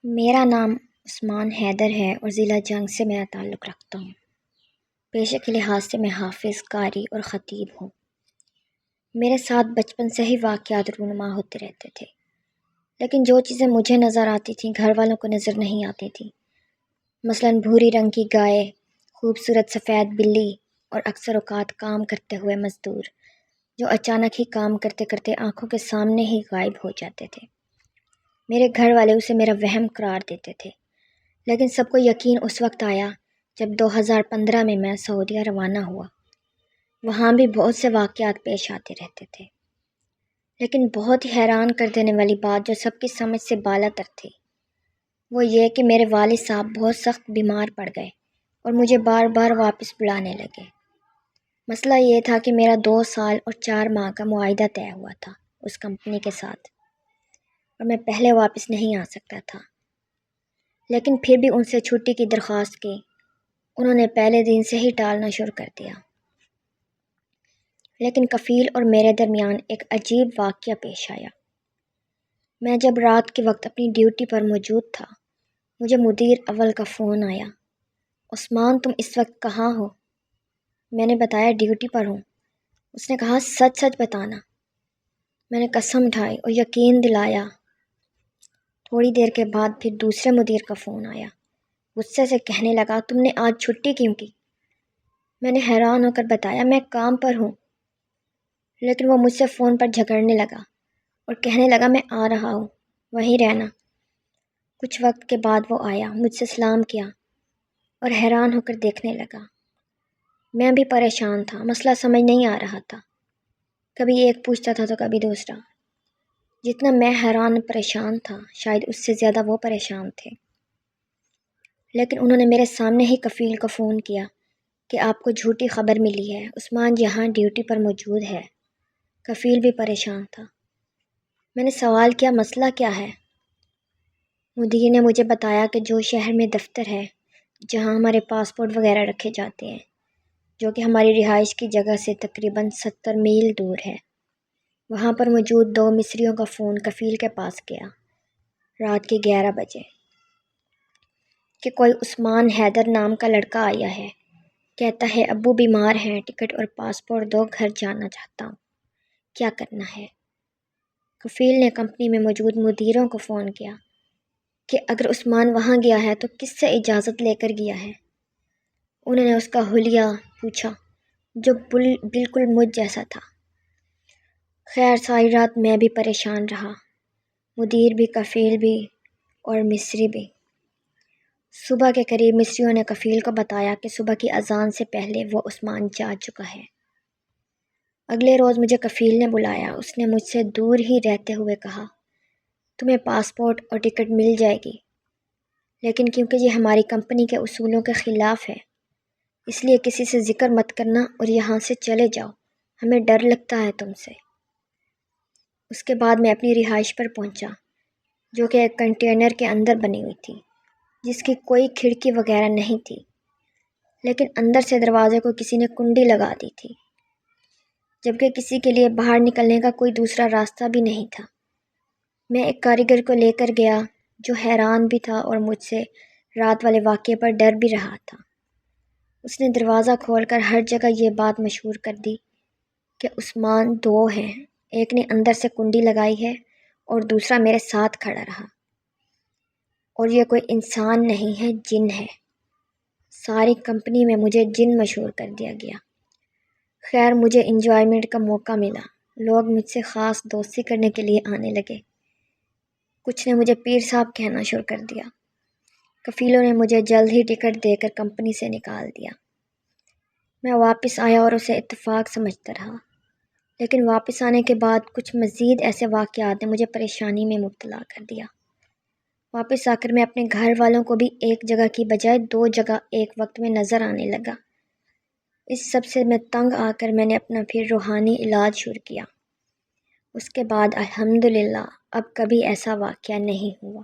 میرا نام عثمان حیدر ہے اور ضلع جنگ سے میرا تعلق رکھتا ہوں۔ پیشے کے لحاظ سے میں حافظ، قاری اور خطیب ہوں۔ میرے ساتھ بچپن سے ہی واقعات رونما ہوتے رہتے تھے، لیکن جو چیزیں مجھے نظر آتی تھیں گھر والوں کو نظر نہیں آتی تھیں۔ مثلاً بھوری رنگ کی گائے، خوبصورت سفید بلی اور اکثر اوقات کام کرتے ہوئے مزدور جو اچانک ہی کام کرتے کرتے آنکھوں کے سامنے ہی غائب ہو جاتے تھے۔ میرے گھر والے اسے میرا وہم قرار دیتے تھے، لیکن سب کو یقین اس وقت آیا جب 2015 میں میں سعودیہ روانہ ہوا۔ وہاں بھی بہت سے واقعات پیش آتے رہتے تھے، لیکن بہت ہی حیران کر دینے والی بات جو سب کی سمجھ سے بالا تر تھی وہ یہ کہ میرے والد صاحب بہت سخت بیمار پڑ گئے اور مجھے بار بار واپس بلانے لگے۔ مسئلہ یہ تھا کہ میرا 2 سال اور 4 ماہ کا معاہدہ طے ہوا تھا اس کمپنی کے ساتھ، اور میں پہلے واپس نہیں آ سکتا تھا، لیکن پھر بھی ان سے چھٹی کی درخواست کی۔ انہوں نے پہلے دن سے ہی ٹالنا شروع کر دیا، لیکن کفیل اور میرے درمیان ایک عجیب واقعہ پیش آیا۔ میں جب رات کے وقت اپنی ڈیوٹی پر موجود تھا، مجھے مدیر اول کا فون آیا۔ عثمان، تم اس وقت کہاں ہو؟ میں نے بتایا ڈیوٹی پر ہوں۔ اس نے کہا سچ سچ بتانا۔ میں نے قسم اٹھائی اور یقین دلایا۔ تھوڑی دیر کے بعد پھر دوسرے مدیر کا فون آیا۔ غصے سے کہنے لگا تم نے آج چھٹی کیوں کی؟ میں نے حیران ہو کر بتایا میں کام پر ہوں، لیکن وہ مجھ سے فون پر جھگڑنے لگا اور کہنے لگا میں آ رہا ہوں، وہیں رہنا۔ کچھ وقت کے بعد وہ آیا، مجھ سے سلام کیا اور حیران ہو کر دیکھنے لگا۔ میں بھی پریشان تھا، مسئلہ سمجھ نہیں آ رہا تھا۔ کبھی ایک پوچھتا تھا تو کبھی دوسرا۔ جتنا میں حیران پریشان تھا شاید اس سے زیادہ وہ پریشان تھے، لیکن انہوں نے میرے سامنے ہی کفیل کو فون کیا کہ آپ کو جھوٹی خبر ملی ہے، عثمان یہاں ڈیوٹی پر موجود ہے۔ کفیل بھی پریشان تھا۔ میں نے سوال کیا مسئلہ کیا ہے؟ مدیر نے مجھے بتایا کہ جو شہر میں دفتر ہے جہاں ہمارے پاسپورٹ وغیرہ رکھے جاتے ہیں، جو کہ ہماری رہائش کی جگہ سے تقریباً 70 میل دور ہے، وہاں پر موجود 2 مصریوں کا فون کفیل کے پاس گیا رات کے 11 بجے کہ کوئی عثمان حیدر نام کا لڑکا آیا ہے، کہتا ہے ابو بیمار ہیں، ٹکٹ اور پاسپورٹ دو، گھر جانا چاہتا ہوں، کیا کرنا ہے؟ کفیل نے کمپنی میں موجود مدیروں کو فون کیا کہ اگر عثمان وہاں گیا ہے تو کس سے اجازت لے کر گیا ہے؟ انہوں نے اس کا حلیہ پوچھا جو بالکل مجھ جیسا تھا۔ خیر ساری رات میں بھی پریشان رہا، مدیر بھی، کفیل بھی اور مصری بھی۔ صبح کے قریب مصریوں نے کفیل کو بتایا کہ صبح کی اذان سے پہلے وہ عثمان جا چکا ہے۔ اگلے روز مجھے کفیل نے بلایا۔ اس نے مجھ سے دور ہی رہتے ہوئے کہا تمہیں پاسپورٹ اور ٹکٹ مل جائے گی، لیکن کیونکہ یہ ہماری کمپنی کے اصولوں کے خلاف ہے اس لیے کسی سے ذکر مت کرنا اور یہاں سے چلے جاؤ، ہمیں ڈر لگتا ہے تم سے۔ اس کے بعد میں اپنی رہائش پر پہنچا جو کہ ایک کنٹینر کے اندر بنی ہوئی تھی، جس کی کوئی کھڑکی وغیرہ نہیں تھی، لیکن اندر سے دروازے کو کسی نے کنڈی لگا دی تھی، جبکہ کسی کے لیے باہر نکلنے کا کوئی دوسرا راستہ بھی نہیں تھا۔ میں ایک کاریگر کو لے کر گیا جو حیران بھی تھا اور مجھ سے رات والے واقعے پر ڈر بھی رہا تھا۔ اس نے دروازہ کھول کر ہر جگہ یہ بات مشہور کر دی کہ عثمان 2 ہیں، ایک نے اندر سے کنڈی لگائی ہے اور دوسرا میرے ساتھ کھڑا رہا، اور یہ کوئی انسان نہیں ہے، جن ہے۔ ساری کمپنی میں مجھے جن مشہور کر دیا گیا۔ خیر مجھے انجوائمنٹ کا موقع ملا، لوگ مجھ سے خاص دوستی کرنے کے لیے آنے لگے، کچھ نے مجھے پیر صاحب کہنا شروع کر دیا۔ کفیلوں نے مجھے جلد ہی ٹکٹ دے کر کمپنی سے نکال دیا۔ میں واپس آیا اور اسے اتفاق سمجھتا رہا، لیکن واپس آنے کے بعد کچھ مزید ایسے واقعات نے مجھے پریشانی میں مبتلا کر دیا۔ واپس آ کر میں اپنے گھر والوں کو بھی ایک جگہ کی بجائے 2 جگہ ایک وقت میں نظر آنے لگا۔ اس سب سے میں تنگ آ کر میں نے اپنا پھر روحانی علاج شروع کیا۔ اس کے بعد الحمدللہ اب کبھی ایسا واقعہ نہیں ہوا۔